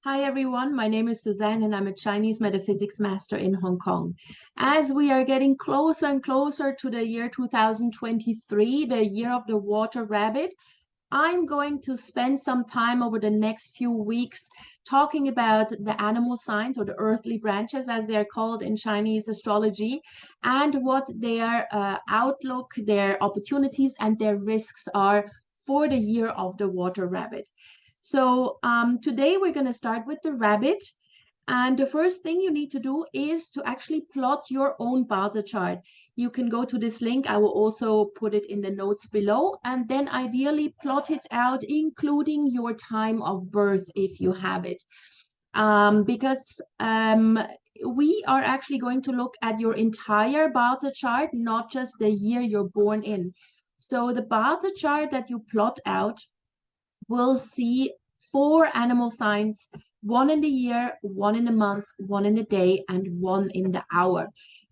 Hi everyone, my name is Suzanne and I'm a Chinese metaphysics master in Hong Kong. As we are getting closer and closer to the year 2023, the year of the water rabbit, I'm going to spend some time over the next few weeks talking about the animal signs or the earthly branches as they're called in Chinese astrology and what their outlook, their opportunities and their risks are for the year of the water rabbit. So today we're going to start with the rabbit. And the first thing you need to do is to actually plot your own Bazi chart. You can go to this link. I will also put it in the notes below. And then ideally plot it out, including your time of birth if you have it. Because we are actually going to look at your entire Bazi chart, not just the year you're born in. So the Bazi chart that you plot out will see 4 animal signs, one in the year, one in the month, one in the day, and one in the hour.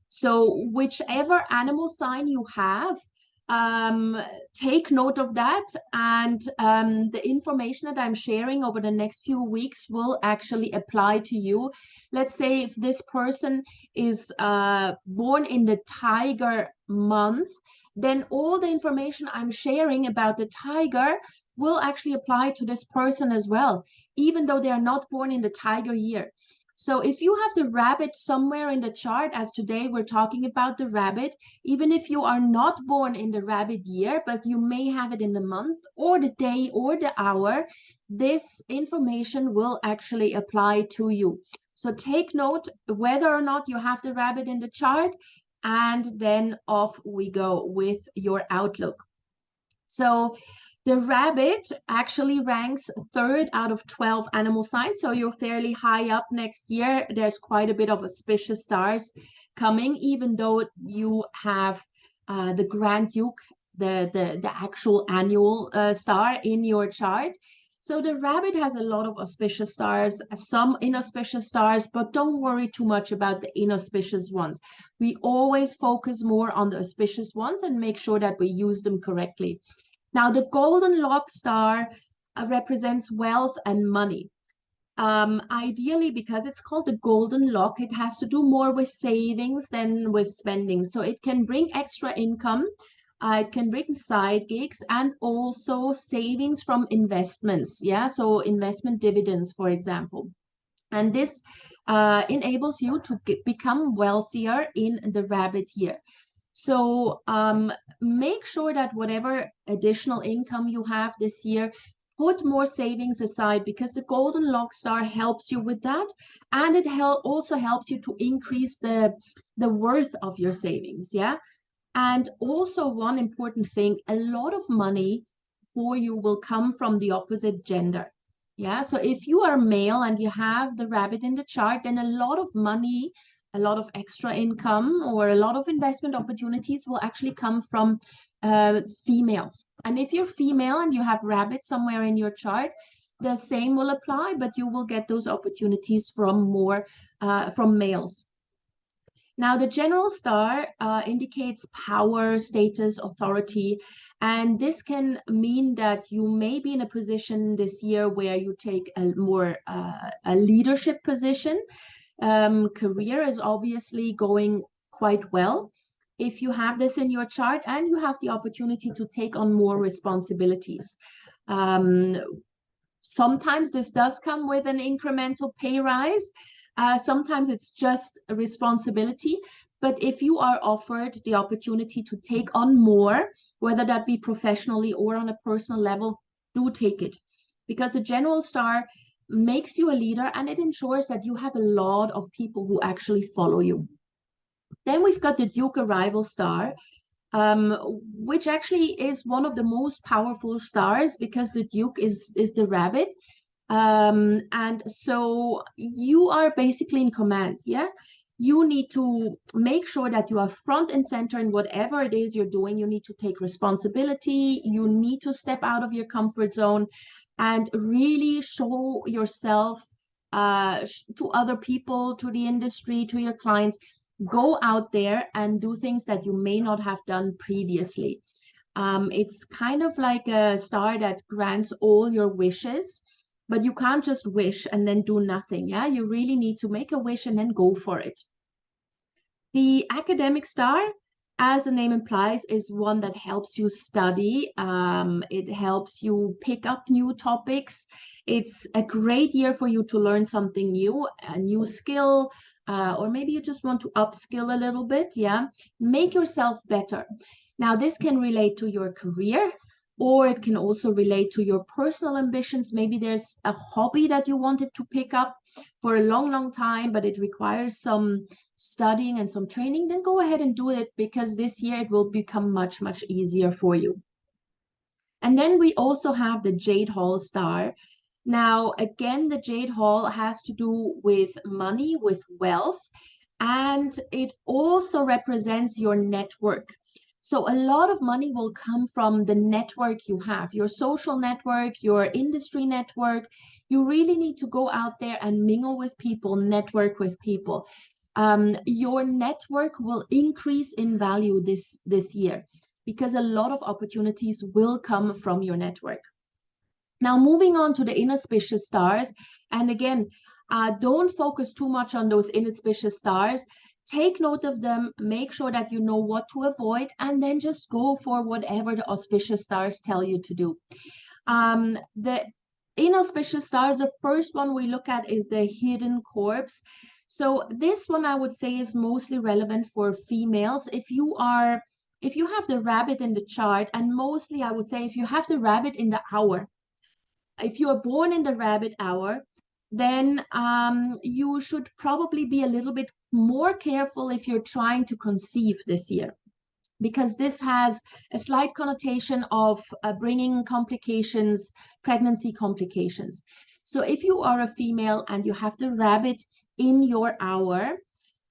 So whichever animal sign you have, take note of that. And the information that I'm sharing over the next few weeks will actually apply to you. Let's say if this person is born in the tiger month, then all the information I'm sharing about the tiger will actually apply to this person as well, even though they are not born in the tiger year. So if you have the rabbit somewhere in the chart, as today we're talking about the rabbit, even if you are not born in the rabbit year, but you may have it in the month or the day or the hour, this information will actually apply to you. So take note whether or not you have the rabbit in the chart, and then off we go with your outlook. So the rabbit actually ranks 3rd out of 12 animal signs, so you're fairly high up next year. There's quite a bit of auspicious stars coming, even though you have the Grand Duke, the actual annual star in your chart. So the rabbit has a lot of auspicious stars, some inauspicious stars, but don't worry too much about the inauspicious ones. We always focus more on the auspicious ones and make sure that we use them correctly. Now, the golden lock star represents wealth and money. Ideally, because it's called the golden lock, it has to do more with savings than with spending. So it can bring extra income, it can bring side gigs, and also savings from investments. Yeah, so investment dividends, for example. And this enables you to become wealthier in the rabbit year. So make sure that whatever additional income you have this year, put more savings aside, because the golden lock star helps you with that. And it also helps you to increase the worth of your savings. Yeah. And also one important thing, a lot of money for you will come from the opposite gender. Yeah, so if you are male and you have the rabbit in the chart, then a lot of money, a lot of extra income, or a lot of investment opportunities will actually come from females. And if you're female and you have rabbit somewhere in your chart, the same will apply, but you will get those opportunities from from males. Now, the general star indicates power, status, authority, and this can mean that you may be in a position this year where you take a leadership position. Career is obviously going quite well if you have this in your chart, and you have the opportunity to take on more responsibilities. Sometimes this does come with an incremental pay rise. Sometimes it's just a responsibility. But if you are offered the opportunity to take on more, whether that be professionally or on a personal level, do take it. Because the general star makes you a leader, and it ensures that you have a lot of people who actually follow you. Then we've got the Duke Arrival star, which actually is one of the most powerful stars, because the Duke is the rabbit. And so you are basically in command. Yeah, you need to make sure that you are front and center in whatever it is you're doing. You need to take responsibility. You need to step out of your comfort zone and really show yourself to other people, to the industry, to your clients. Go out there and do things that you may not have done previously. It's kind of like a star that grants all your wishes. but you can't just wish and then do nothing. Yeah, you really need to make a wish and then go for it. The academic star, as the name implies, is one that helps you study. It helps you pick up new topics. It's a great year for you to learn something new, a new skill, or maybe you just want to upskill a little bit. Yeah, make yourself better. Now, this can relate to your career, or it can also relate to your personal ambitions. Maybe there's a hobby that you wanted to pick up for a long, long time, but it requires some studying and some training. Then go ahead and do it, because this year it will become much, much easier for you. And then we also have the Jade Hall star. Now, again, the Jade Hall has to do with money, with wealth, and it also represents your network. So a lot of money will come from the network you have, your social network, your industry network. You really need to go out there and mingle with people, network with people. Your network will increase in value this year, because a lot of opportunities will come from your network. Now, moving on to the inauspicious stars. And again, don't focus too much on those inauspicious stars. Take note of them, make sure that you know what to avoid, and then just go for whatever the auspicious stars tell you to do. The inauspicious stars, the first one we look at is the hidden corpse. So this one I would say is mostly relevant for females. If you have the rabbit in the chart, and mostly I would say if you have the rabbit in the hour, if you are born in the rabbit hour, then you should probably be a little bit more careful if you're trying to conceive this year, because this has a slight connotation of bringing complications, pregnancy complications. So if you are a female and you have the rabbit in your hour,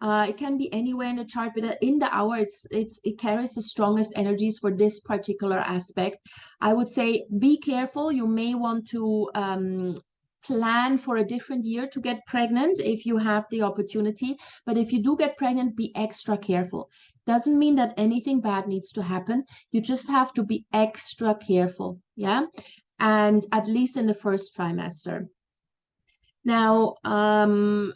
it can be anywhere in the chart, but in the hour, it carries the strongest energies for this particular aspect. I would say be careful. You may want to plan for a different year to get pregnant if you have the opportunity. But if you do get pregnant, be extra careful. Doesn't mean that anything bad needs to happen. You just have to be extra careful. Yeah. And at least in the first trimester. Now, the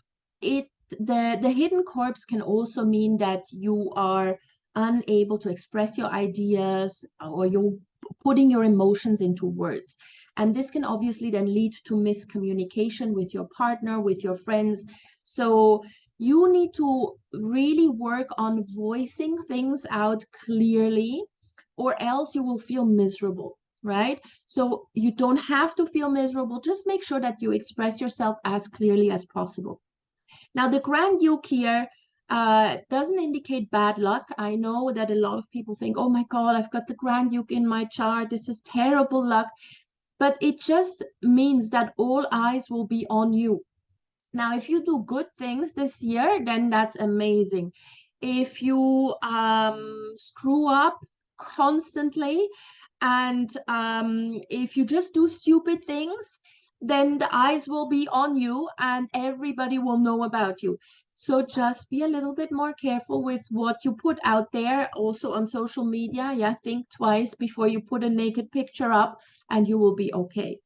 hidden corpse can also mean that you are unable to express your ideas, or you're putting your emotions into words. And this can obviously then lead to miscommunication with your partner, with your friends. So you need to really work on voicing things out clearly, or else you will feel miserable. Right? So you don't have to feel miserable. Just make sure that you express yourself as clearly as possible. Now, the Grand Duke here doesn't indicate bad luck. I know that a lot of people think, oh my God, I've got the Grand Duke in my chart. This is terrible luck. But it just means that all eyes will be on you. Now, if you do good things this year, then that's amazing. If you screw up constantly, and if you just do stupid things, then the eyes will be on you and everybody will know about you. So just be a little bit more careful with what you put out there, also on social media. Yeah, think twice before you put a naked picture up, and you will be okay.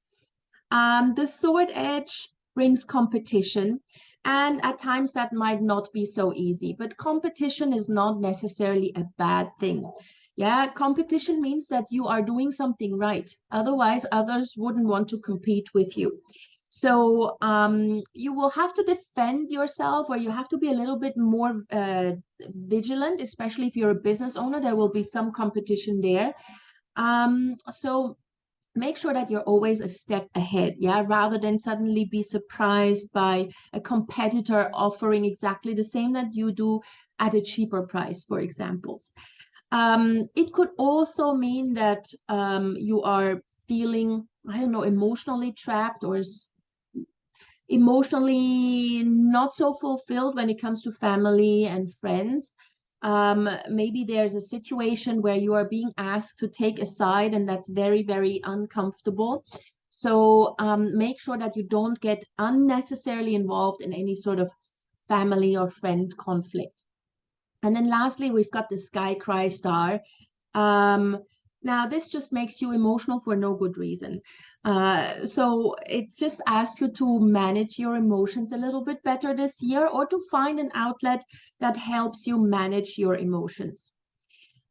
The sword edge brings competition, and at times that might not be so easy, but competition is not necessarily a bad thing. Yeah, competition means that you are doing something right. Otherwise, others wouldn't want to compete with you. So you will have to defend yourself, or you have to be a little bit more vigilant, especially if you're a business owner. There will be some competition there. So make sure that you're always a step ahead, yeah, rather than suddenly be surprised by a competitor offering exactly the same that you do at a cheaper price, for example. It could also mean that you are feeling, I don't know, emotionally trapped, or emotionally not so fulfilled when it comes to family and friends. Maybe there's a situation where you are being asked to take a side, and that's very, very uncomfortable. So make sure that you don't get unnecessarily involved in any sort of family or friend conflict. And then lastly, we've got the Sky Cry star. Um, Now, this just makes you emotional for no good reason. So it's just asks you to manage your emotions a little bit better this year, or to find an outlet that helps you manage your emotions.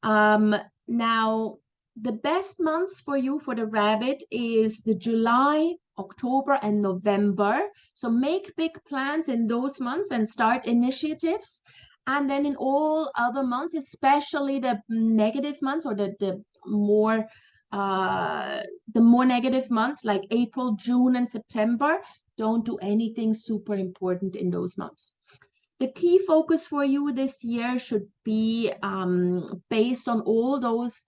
Now, the best months for you for the rabbit is the July, October, and November. So make big plans in those months and start initiatives. And then in all other months, especially the negative months, or more uh, the more negative months like April, June, and September, don't do anything super important in those months. The key focus for you this year should be based on all those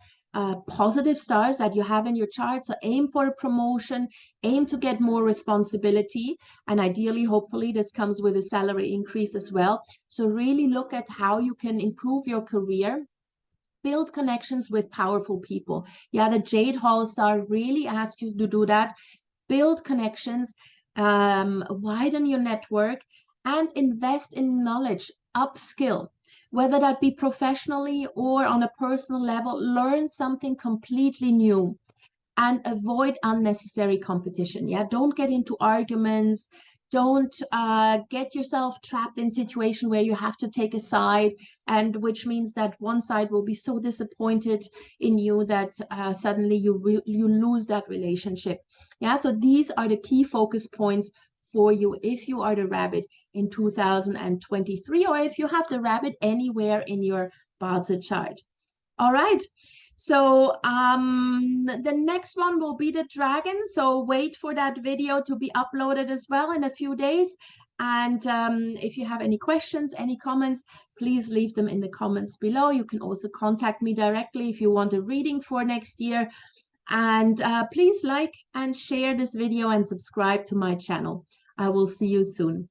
positive stars that you have in your chart. So aim for a promotion, aim to get more responsibility, and ideally, hopefully, this comes with a salary increase as well. So really look at how you can improve your career. Build connections with powerful people. Yeah, the Jade Hall star really asks you to do that. Build connections, widen your network, and invest in knowledge, upskill, whether that be professionally or on a personal level. Learn something completely new and avoid unnecessary competition. Yeah, don't get into arguments. Don't get yourself trapped in a situation where you have to take a side, and which means that one side will be so disappointed in you that suddenly you lose that relationship. Yeah, so these are the key focus points for you if you are the rabbit in 2023, or if you have the rabbit anywhere in your Bazi chart. All right. So the next one will be the dragon. So wait for that video to be uploaded as well in a few days. And if you have any questions, any comments, please leave them in the comments below. You can also contact me directly if you want a reading for next year. And please like and share this video and subscribe to my channel. I will see you soon.